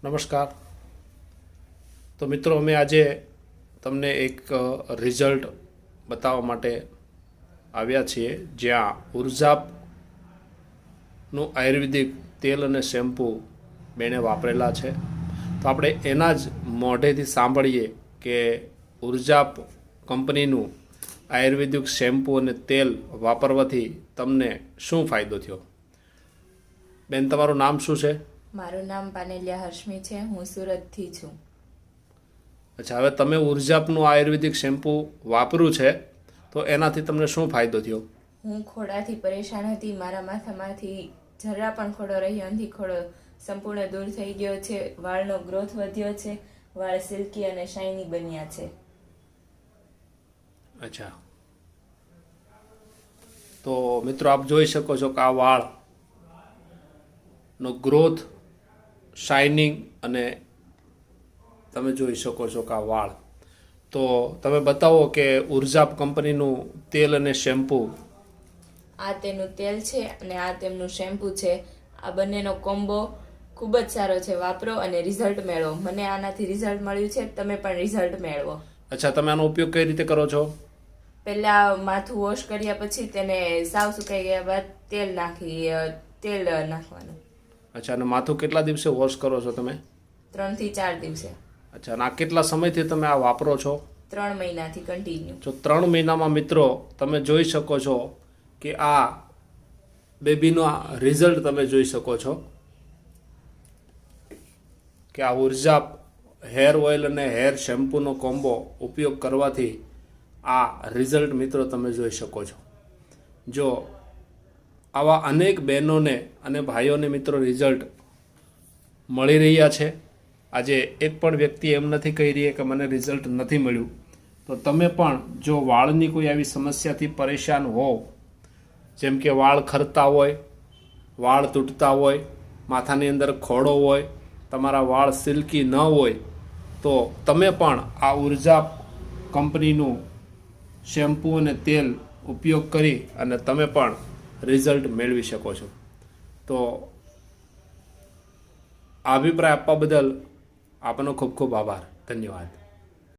નમસ્કાર. તો મિત્રો, અમે આજે તમને એક રિઝલ્ટ બતાવવા માટે આવ્યા છીએ, જ્યાં ઉર્જાપનું આયુર્વેદિક તેલ અને શેમ્પૂ બેને વાપરેલા છે. તો આપણે એના જ મોઢેથી સાંભળીએ કે ઉર્જાપ કંપનીનું આયુર્વેદિક શેમ્પૂ અને તેલ વાપરવાથી તમને શું ફાયદો થયો. બેન, તમારું નામ શું છે? મારું નામ પાનેલિયા હર્ષમી છે. હું સુરતથી છું. અચ્છા, હવે તમે ઉર્જાપનું આયુર્વેદિક શેમ્પૂ વાપર્યું છે, તો એનાથી તમને શું ફાયદો થયો? હું ખોડાથી પરેશાન હતી. મારા માથામાંથી જરા પણ ખોડો રહ્યો નથી. ખોડો સંપૂર્ણ દૂર થઈ ગયો છે. વાળનો ગ્રોથ વધ્યો છે. વાળ સિલ્કી અને શાઇની બન્યા છે. અચ્છા, તો મિત્રો, આપ જોઈ શકો છો કે આ વાળનો ગ્રોથ, શાઇનિંગ અને તમે જોઈ શકો છો કે આ વાળ. તો તમે બતાવો કે ઉર્જાપ કંપનીનું તેલ અને શેમ્પૂ. આ તેનું તેલ છે અને આ તેમનું શેમ્પૂ છે. આ બંનેનો કોમ્બો ખૂબ જ સારો છે. વાપરો અને રિઝલ્ટ મેળવો. મને આનાથી રિઝલ્ટ મળ્યું છે. તમે પણ રિઝલ્ટ મેળવો. અચ્છા, તમે આનો ઉપયોગ કઈ રીતે કરો છો? પહેલા માથું વોશ કર્યા પછી તેને સાવ સુકાઈ ગયા બાદ તેલ નાખવાનું. અચ્છા, અને માથું કેટલા દિવસે વોશ કરો છો તમે? 3 થી 4 દિવસે. અચ્છા, અને આ કેટલા સમયથી તમે આ વાપરો છો? 3 મહિનાથી કન્ટિન્યુ. જો 3 મહિનામાં મિત્રો તમે જોઈ શકો છો કે આ બેબીનો રિઝલ્ટ તમે જોઈ શકો છો કે આ ઉર્જાપ હેર ઓઇલ અને હેર શેમ્પૂનો કોમ્બો ઉપયોગ કરવાથી આ રિઝલ્ટ મિત્રો તમે જોઈ શકો છો. જો આવા અનેક બહેનોને અને ભાઈઓને મિત્રો રિઝલ્ટ મળી રહ્યા છે. આજે એક પણ વ્યક્તિ એમ નથી કહી રહી કે મને રિઝલ્ટ નથી મળ્યું. તો તમે પણ જો વાળની કોઈ આવી સમસ્યાથી પરેશાન હોવ, જેમ કે વાળ ખરતા હોય, વાળ તૂટતા હોય, માથાની અંદર ખોડો હોય, તમારા વાળ સિલ્કી ન હોય, તો તમે પણ આ ઉર્જાપ કંપનીનું શેમ્પૂ અને તેલ ઉપયોગ કરી અને તમે પણ રિઝલ્ટ મેળવી શકો છો. તો આ અભિપ્રાય આપવા બદલ આપનો ખૂબ ખૂબ આભાર. ધન્યવાદ.